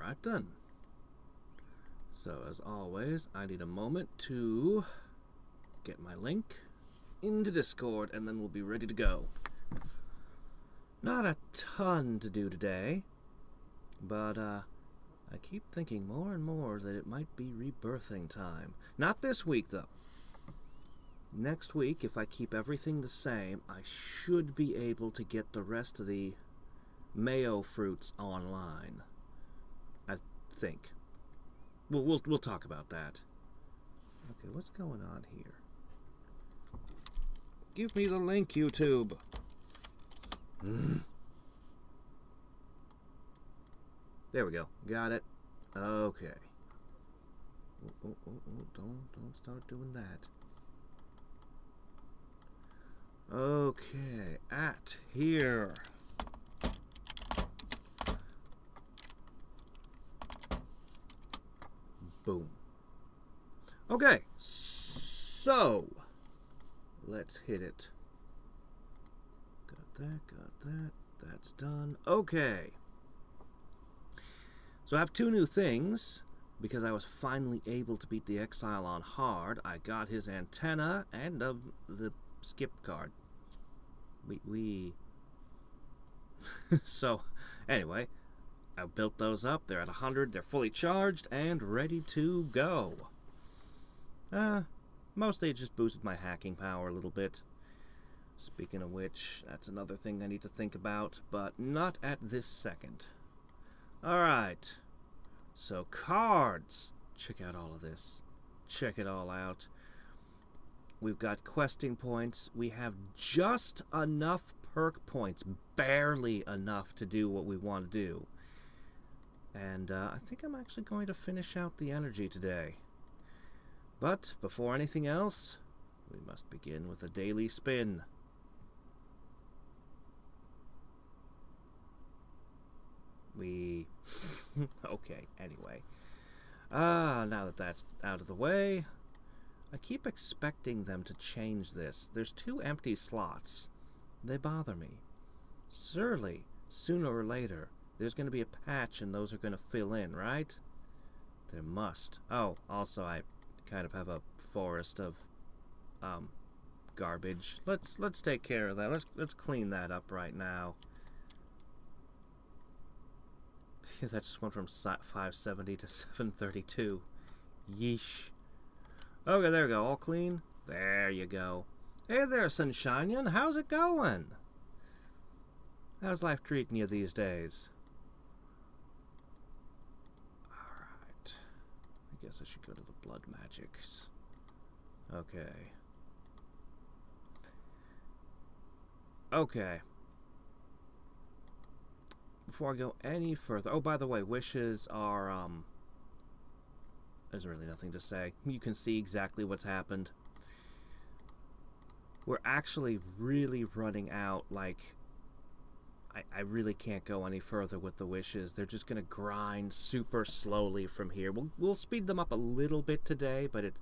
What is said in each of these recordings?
Alright then. So as always, I need a moment to get my link into Discord and then we'll be ready to go. Not a ton to do today, but I keep thinking more and more that it might be rebirthing time. Not this week though. Next week, if I keep everything the same, I should be able to get the rest of the mayo fruits online. I think. We'll talk about that. Okay, what's going on here? Give me the link, YouTube. There we go. Got it. Okay. Oh, don't start doing that. Okay, at here. Boom. Okay, so let's hit it. Got that. That's done. Okay. So I have two new things. Because I was finally able to beat the Exile on hard, I got his antenna and the skip card. So, anyway, I built those up. They're at 100. They're fully charged and ready to go. Mostly it just boosted my hacking power a little bit. Speaking of which, that's another thing I need to think about, but not at this second. Alright. So, cards. Check out all of this. Check it all out. We've got questing points. We have just enough perk points. Barely enough to do what we want to do. And I think I'm actually going to finish out the energy today. But before anything else, we must begin with a daily spin. Okay, anyway. Now that that's out of the way, I keep expecting them to change this. There's 2 empty slots. They bother me. Surely, sooner or later, there's going to be a patch and those are going to fill in, right? There must. Oh, also I kind of have a forest of garbage. Let's take care of that. Let's clean that up right now. That just went from 570 to 732. Yeesh. Okay, there we go. All clean. There you go. Hey there, Sunshinian. How's it going? How's life treating you these days? Alright. I guess I should go to the blood magics. Okay. Okay. Before I go any further... Oh, by the way, wishes are, there's really nothing to say. You can see exactly what's happened. We're actually really running out, like... I really can't go any further with the wishes. They're just going to grind super slowly from here. We'll speed them up a little bit today, but it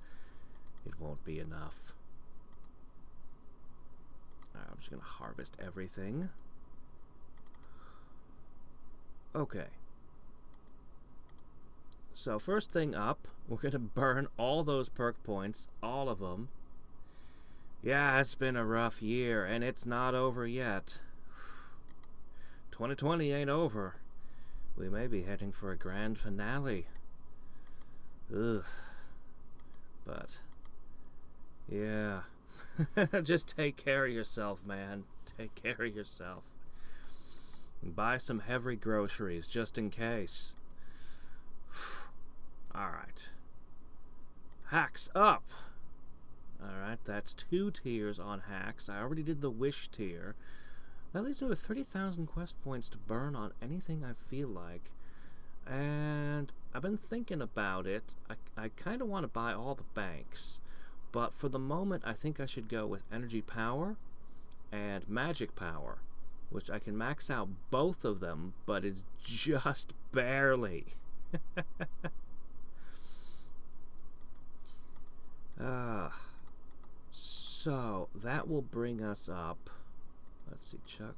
won't be enough. Alright, I'm just going to harvest everything. Okay. So first thing up, we're going to burn all those perk points, all of them. Yeah, it's been a rough year, and it's not over yet. 2020 ain't over. We may be heading for a grand finale. Ugh. But, yeah. Just take care of yourself, man. Take care of yourself. Buy some heavy groceries, just in case. Alright. Hacks up! Alright, that's 2 tiers on hacks. I already did the wish tier. That leaves me with 30,000 quest points to burn on anything I feel like. And I've been thinking about it. I kind of want to buy all the banks. But for the moment, I think I should go with energy power and magic power, which I can max out both of them, but it's just barely. So that will bring us up. Let's see, chuck.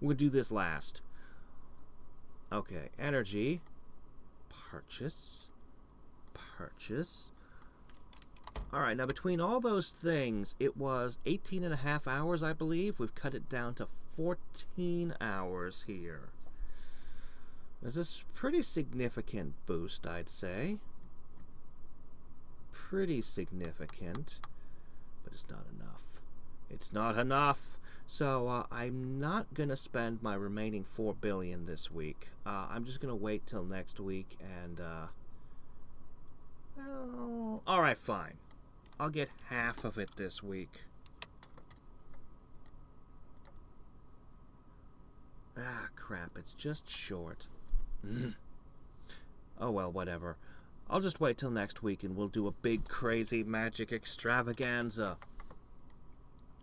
We're gonna do this last. Okay, energy. Purchase. Purchase. Alright, now between all those things, it was 18.5 hours, I believe. We've cut it down to 14 hours here. This is a pretty significant boost, I'd say. Pretty significant. But it's not enough. It's not enough! So, I'm not going to spend my remaining 4 billion this week. I'm just going to wait till next week and, well, alright, fine. I'll get half of it this week. Ah, crap, it's just short. Oh well, whatever. I'll just wait till next week and we'll do a big crazy magic extravaganza.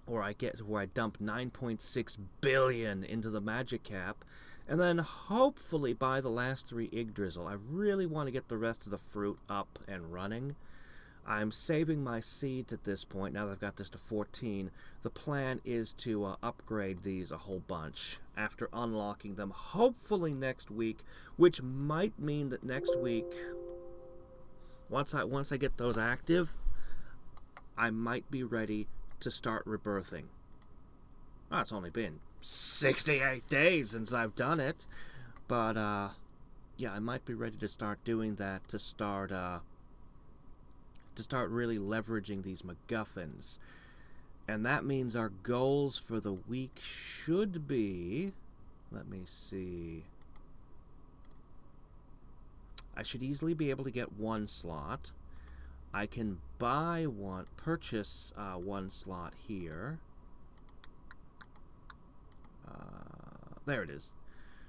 Or I dump 9.6 billion into the magic cap, and then hopefully buy the last 3 Yggdrasil. I really want to get the rest of the fruit up and running. I'm saving my seeds at this point, now that I've got this to 14. The plan is to upgrade these a whole bunch after unlocking them, hopefully next week, which might mean that next week, once I get those active, I might be ready to start rebirthing. Well, it's only been 68 days since I've done it, but yeah, I might be ready to start doing that, to start really leveraging these MacGuffins. And that means our goals for the week should be, let me see, I should easily be able to get 1 slot. I can purchase 1 slot here. There it is.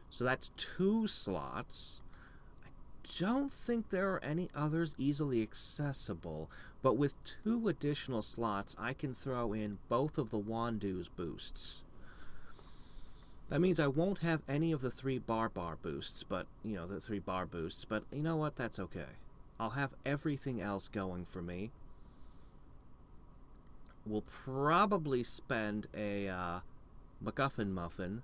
So that's 2 slots. I don't think there are any others easily accessible, but with 2 additional slots, I can throw in both of the Wandu's boosts. That means I won't have any of the 3 bar boosts, but, you know, the 3 bar boosts, but you know what, that's okay. I'll have everything else going for me. We'll probably spend a MacGuffin muffin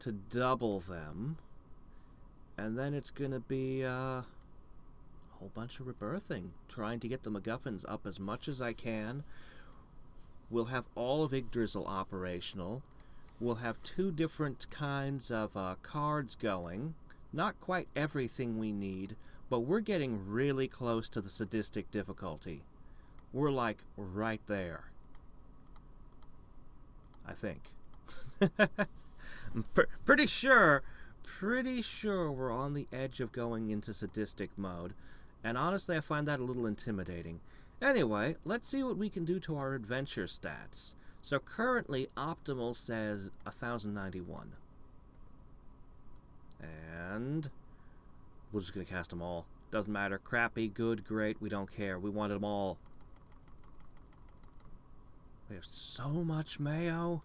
to double them, and then it's gonna be a whole bunch of rebirthing, trying to get the MacGuffins up as much as I can. We'll have all of Yggdrasil operational. We'll have 2 different kinds of cards going. Not quite everything we need, but we're getting really close to the sadistic difficulty. We're like right there. I think. I'm pretty sure we're on the edge of going into sadistic mode. And honestly, I find that a little intimidating. Anyway, let's see what we can do to our adventure stats. So currently, Optimal says 1091. And we're just going to cast them all. Doesn't matter. Crappy, good, great, we don't care. We want them all. We have so much mayo.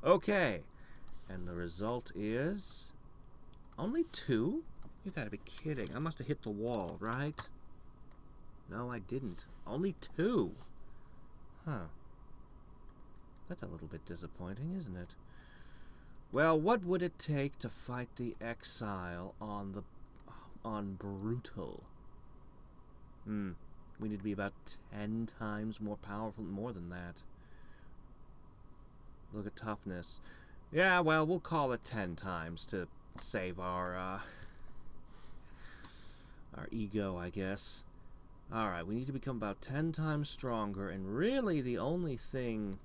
Okay. And the result is only 2? You gotta be kidding. I must have hit the wall, right? No, I didn't. Only 2. Huh. That's a little bit disappointing, isn't it? Well, what would it take to fight the exile on Brutal? We need to be about 10 times more powerful, more than that. Look at toughness. Yeah, well, we'll call it 10 times to save our ego, I guess. Alright, we need to become about 10 times stronger, and really the only thing...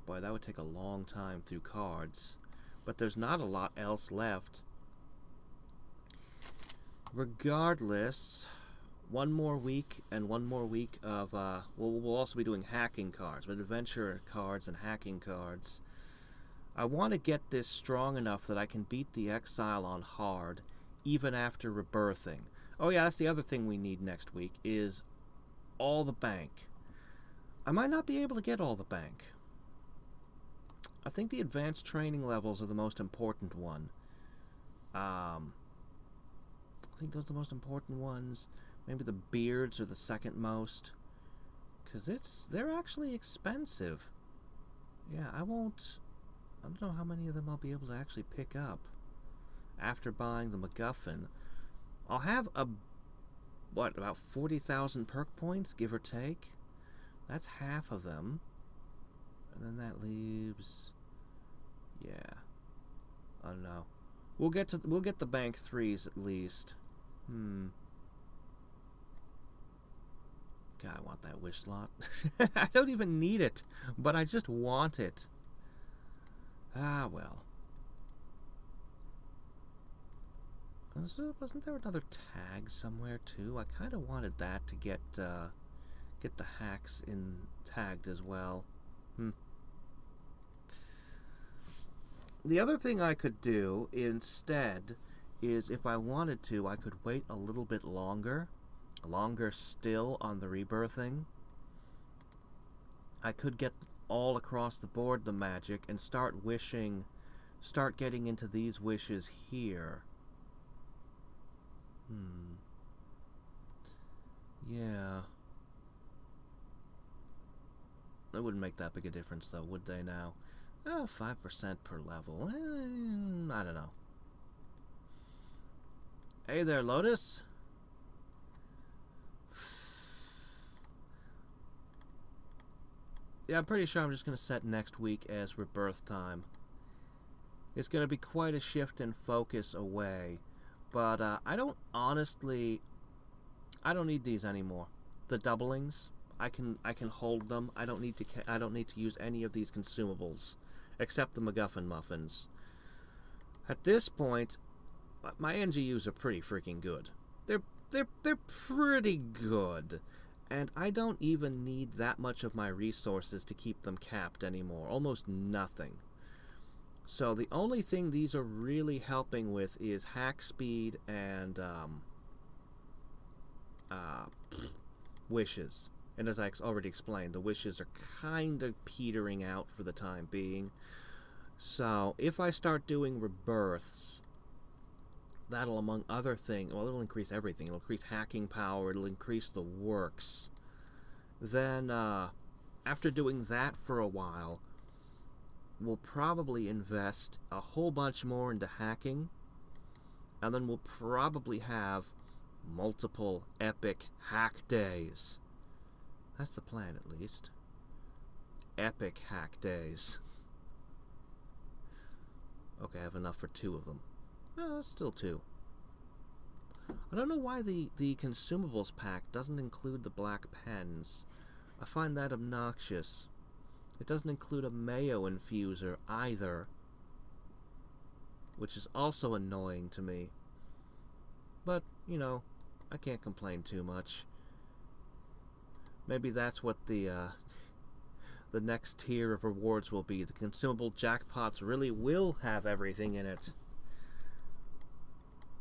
Boy, that would take a long time through cards. But there's not a lot else left. Regardless, 1 more week and 1 more week of... we'll also be doing hacking cards, but adventure cards and hacking cards. I want to get this strong enough that I can beat the exile on hard, even after rebirthing. Oh yeah, that's the other thing we need next week, is all the bank. I might not be able to get all the bank. I think the advanced training levels are the most important one. I think those are the most important ones. Maybe the beards are the second most. Because they're actually expensive. Yeah, I won't I don't know how many of them I'll be able to actually pick up after buying the MacGuffin. I'll have about 40,000 perk points, give or take. That's half of them. And then that leaves... yeah. I don't know. We'll get the bank 3s at least. God, I want that wish slot. I don't even need it, but I just want it. Ah, well. Wasn't there another tag somewhere too? I kind of wanted that to get the hacks tagged as well. The other thing I could do instead is, if I wanted to, I could wait a little bit longer still on the rebirthing. I could get all across the board the magic and start getting into these wishes here. Yeah. It wouldn't make that big a difference though, would they now? 5% per level. I don't know. Hey there, Lotus. Yeah, I'm pretty sure I'm just going to set next week as rebirth time. It's going to be quite a shift in focus away. But I don't need these anymore. The doublings, I can hold them. I don't need to use any of these consumables, except the MacGuffin muffins. At this point, my NGUs are pretty freaking good. They're pretty good, and I don't even need that much of my resources to keep them capped anymore. Almost nothing. So the only thing these are really helping with is hack speed and wishes. And as I already explained, the wishes are kind of petering out for the time being. So if I start doing rebirths, that'll, among other things, well, it'll increase everything. It'll increase hacking power, it'll increase the works. Then after doing that for a while, we'll probably invest a whole bunch more into hacking, and then we'll probably have multiple epic hack days. That's the plan, at least. Epic hack days. Okay, I have enough for 2 of them. Still 2. I don't know why the consumables pack doesn't include the black pens. I find that obnoxious. It doesn't include a mayo infuser either, which is also annoying to me. But, you know, I can't complain too much. Maybe that's what the next tier of rewards will be. The consumable jackpots really will have everything in it.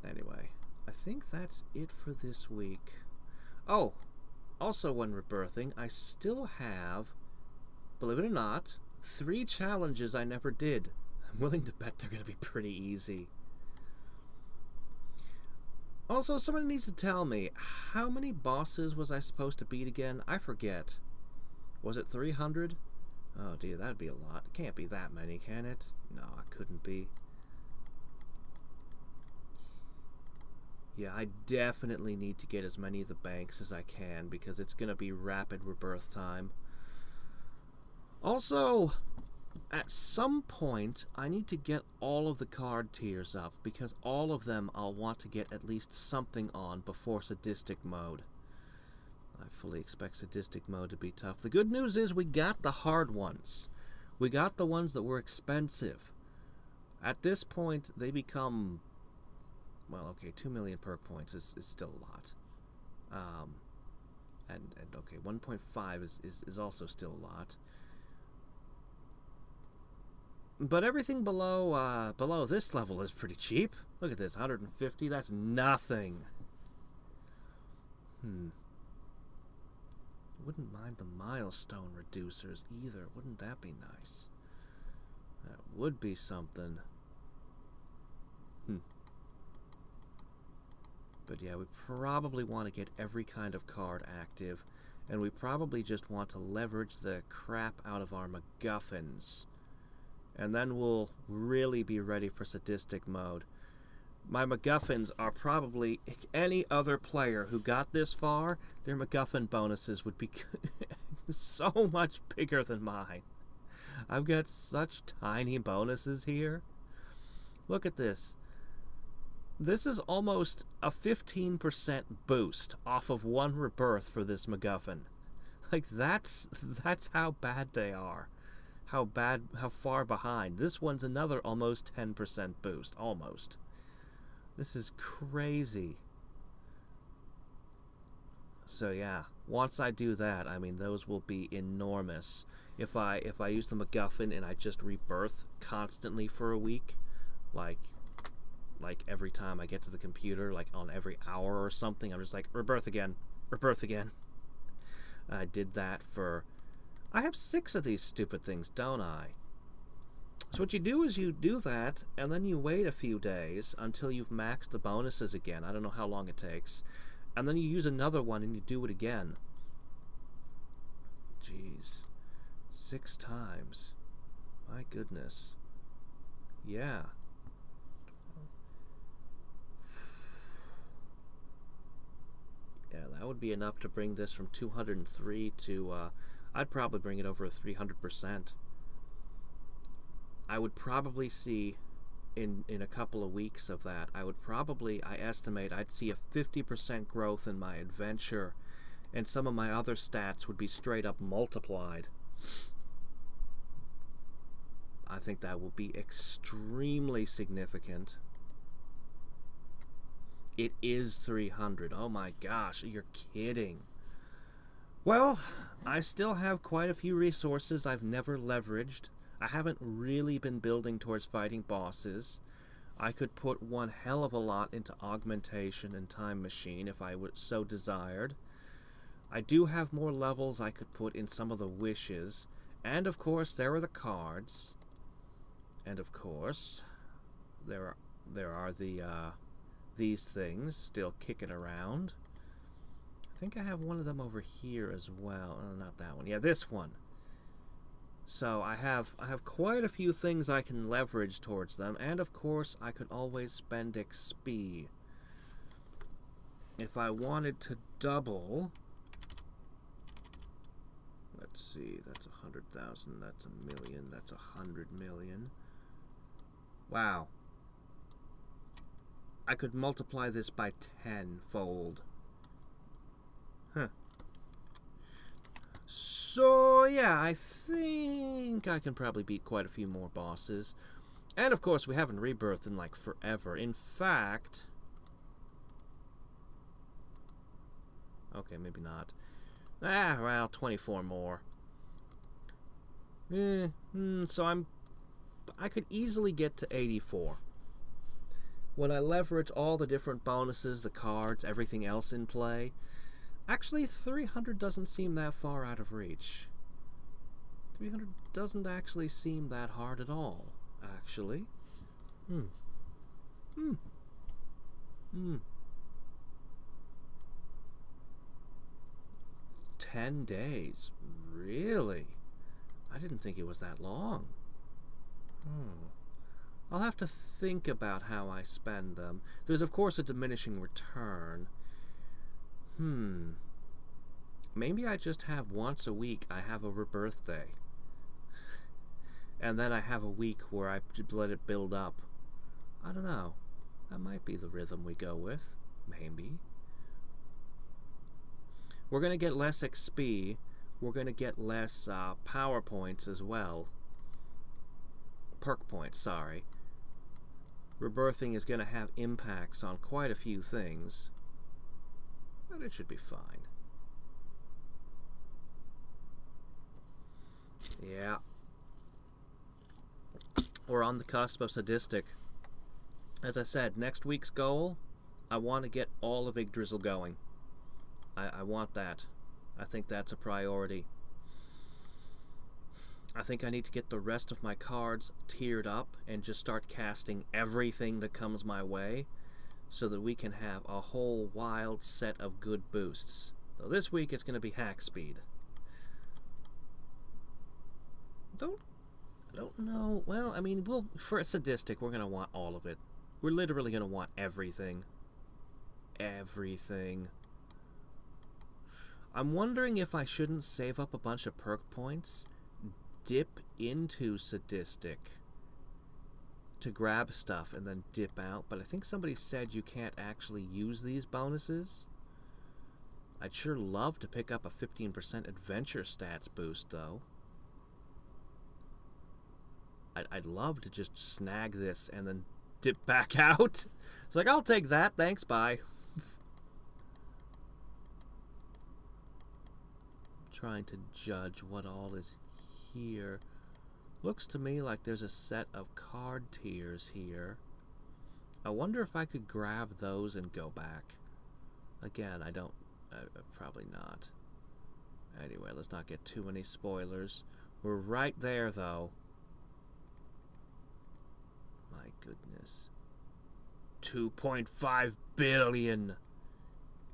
Anyway, I think that's it for this week. Oh, also when rebirthing, I still have, believe it or not, 3 challenges I never did. I'm willing to bet they're going to be pretty easy. Also, somebody needs to tell me, how many bosses was I supposed to beat again? I forget. Was it 300? Oh dear, that'd be a lot. It can't be that many, can it? No, it couldn't be. Yeah, I definitely need to get as many of the banks as I can, because it's going to be rapid rebirth time. Also, at some point, I need to get all of the card tiers up, because all of them I'll want to get at least something on before sadistic mode. I fully expect sadistic mode to be tough. The good news is we got the hard ones. We got the ones that were expensive. At this point, they become... well, okay, 2 million perk points is still a lot. And okay, 1.5 is also still a lot. But everything below this level is pretty cheap. Look at this, 150, that's nothing. Wouldn't mind the milestone reducers either. Wouldn't that be nice? That would be something. But yeah, we probably want to get every kind of card active, and we probably just want to leverage the crap out of our MacGuffins And then we'll really be ready for sadistic mode. My MacGuffins are probably, any other player who got this far, their MacGuffin bonuses would be so much bigger than mine. I've got such tiny bonuses here. Look at this. This is almost a 15% boost off of one rebirth for this MacGuffin. Like, that's how bad they are. How far behind. This one's another almost 10% boost. Almost. This is crazy. So yeah, once I do that, I mean, those will be enormous. If I use the MacGuffin and I just rebirth constantly for a week, like every time I get to the computer, like on every hour or something, I'm just like, rebirth again, rebirth again. I did that for... I have 6 of these stupid things, don't I? So what you do is you do that, and then you wait a few days until you've maxed the bonuses again. I don't know how long it takes. And then you use another one and you do it again. Jeez. 6 times. My goodness. Yeah. Yeah, that would be enough to bring this from 203 to, I'd probably bring it over 300%. I would probably see, in a couple of weeks of that, I estimate I'd see a 50% growth in my adventure, and some of my other stats would be straight up multiplied. I think that will be extremely significant. It is 300. Oh my gosh, you're kidding. Well, I still have quite a few resources I've never leveraged. I haven't really been building towards fighting bosses. I could put one hell of a lot into augmentation and time machine if I would so desired. I do have more levels I could put in some of the wishes. And of course, there are the cards. And of course, there are the these things still kicking around. I think I have one of them over here as well. Oh, not that one. Yeah, this one. So I have quite a few things I can leverage towards them, and of course I could always spend XP. If I wanted to double, let's see, that's 100,000, that's 1,000,000, that's 100 million. Wow. I could multiply this by 10-fold. Huh. So, yeah, I think I can probably beat quite a few more bosses. And, of course, we haven't rebirthed in, like, forever. In fact... Okay, maybe not. Well, 24 more. So I could easily get to 84. When I leverage all the different bonuses, the cards, everything else in play... Actually, 300 doesn't seem that far out of reach. 300 doesn't actually seem that hard at all, actually. 10 days. Really? I didn't think it was that long. I'll have to think about how I spend them. There's, of course, a diminishing return. Maybe I just have once a week I have a rebirth day. And then I have a week where I let it build up. I don't know. That might be the rhythm we go with. Maybe. We're going to get less XP. We're going to get less power points as well. Perk points, sorry. Rebirthing is going to have impacts on quite a few things. But it should be fine. Yeah. We're on the cusp of sadistic. As I said, next week's goal, I want to get all of Yggdrasil going. I want that. I think that's a priority. I think I need to get the rest of my cards tiered up and just start casting everything that comes my way, so that we can have a whole wild set of good boosts. Though this week it's going to be hack speed. I don't know. Well, I mean, for a sadistic, we're going to want all of it. We're literally going to want everything. Everything. I'm wondering if I shouldn't save up a bunch of perk points, dip into sadistic to grab stuff, and then dip out. But I think somebody said you can't actually use these bonuses. I'd sure love to pick up a 15% adventure stats boost, though. I'd love to just snag this and then dip back out. It's like, I'll take that, thanks, bye. Trying to judge what all is here. Looks to me like there's a set of card tiers here. I wonder if I could grab those and go back. Again, probably not. Anyway, let's not get too many spoilers. We're right there, though. My goodness. 2.5 billion.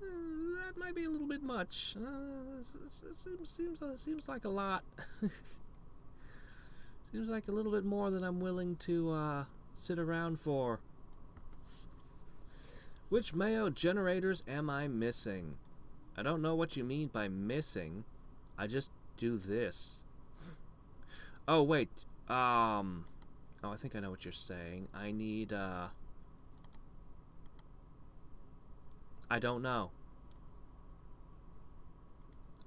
That might be a little bit much. It seems like a lot. Seems like a little bit more than I'm willing to sit around for. Which Mayo generators am I missing? I don't know what you mean by missing. I just do this. Oh, wait. Oh, I think I know what you're saying. I need, I don't know.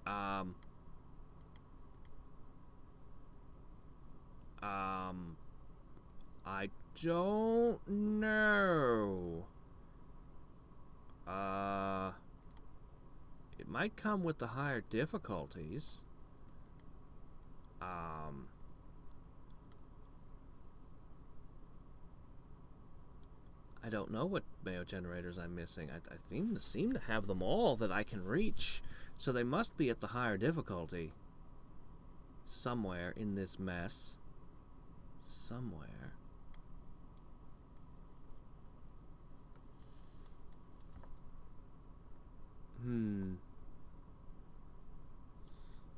I don't know. It might come with the higher difficulties. I don't know what Mayo generators I'm missing. I seem to have them all that I can reach, so they must be at the higher difficulty. Somewhere in this mess. Somewhere.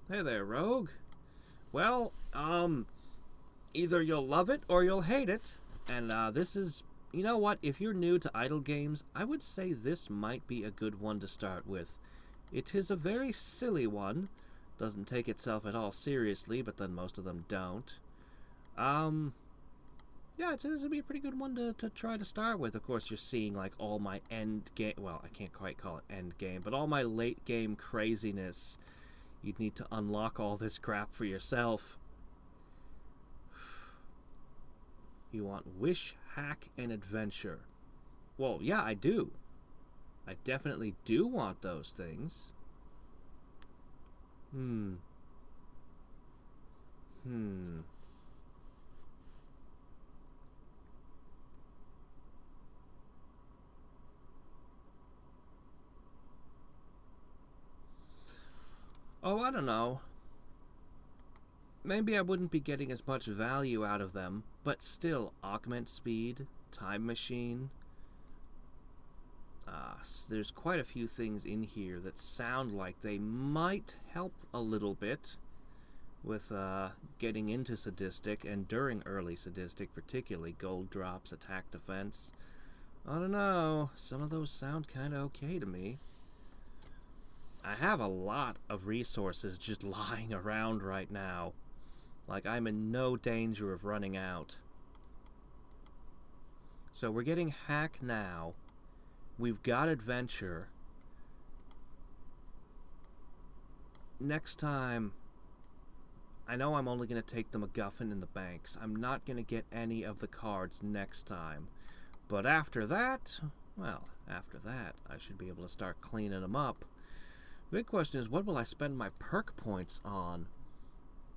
Hey there, Rogue. Well, either you'll love it or you'll hate it. And this is, you know what, if you're new to idle games, I would say this might be a good one to start with. It is a very silly one. Doesn't take itself at all seriously, but then most of them don't. Yeah, it's going to be a pretty good one to try to start with. Of course, you're seeing, like, all my end game... Well, I can't quite call it end game, but all my late game craziness. You'd need to unlock all this crap for yourself. You want Wish, Hack, and Adventure. Well, yeah, I do. I definitely do want those things. Oh, I don't know. Maybe I wouldn't be getting as much value out of them, but still, augment speed, time machine. There's quite a few things in here that sound like they might help a little bit with getting into sadistic, and during early sadistic, particularly gold drops, attack defense. I don't know, some of those sound kind of okay to me. I have a lot of resources just lying around right now. Like, I'm in no danger of running out. So we're getting Hack now. We've got Adventure. Next time, I know I'm only going to take the MacGuffin in the banks. I'm not going to get any of the cards next time. But after that, well, after that, I should be able to start cleaning them up. The big question is, what will I spend my perk points on?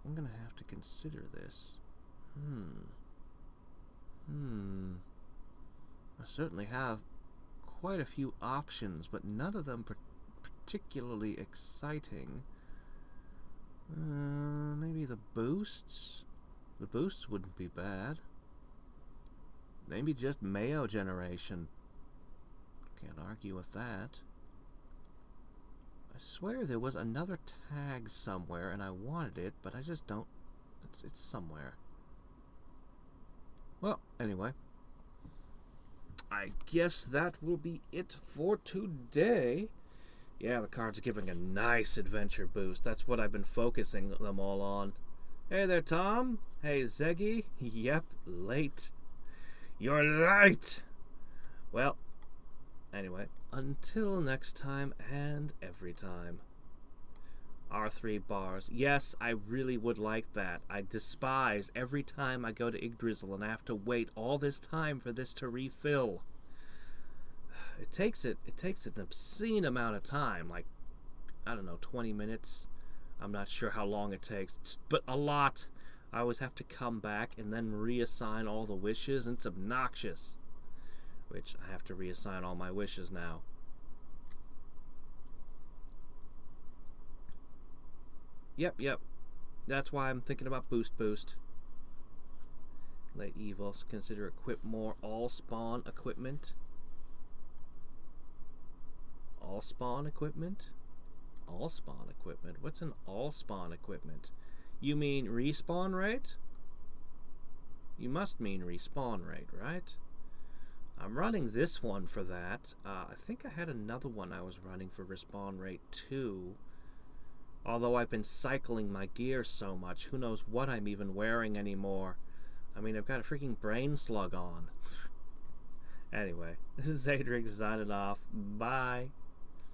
I'm going to have to consider this. I certainly have quite a few options, but none of them particularly exciting. Maybe the boosts? The boosts wouldn't be bad. Maybe just Mayo generation. Can't argue with that. I swear there was another tag somewhere and I wanted it, but I just don't... It's somewhere. Well, anyway, I guess that will be it for today. Yeah, the card's giving a nice adventure boost. That's what I've been focusing them all on. Hey there, Tom. Hey, Zeggy. Yep, late. You're late! Well, anyway, until next time and every time. R3 bars. Yes, I really would like that. I despise every time I go to Yggdrasil and I have to wait all this time for this to refill. It takes an obscene amount of time, like, I don't know, 20 minutes. I'm not sure how long it takes, but a lot. I always have to come back and then reassign all the wishes, and it's obnoxious. Which, I have to reassign all my wishes now. Yep. That's why I'm thinking about boost. Late evils. Consider equip more all spawn equipment. All spawn equipment? All spawn equipment? What's an all spawn equipment? You mean respawn rate? You must mean respawn rate, right? I'm running this one for that. I think I had another one I was running for respawn rate too. Although I've been cycling my gear so much, who knows what I'm even wearing anymore. I mean, I've got a freaking brain slug on. Anyway, this is Hadriex signing off. Bye.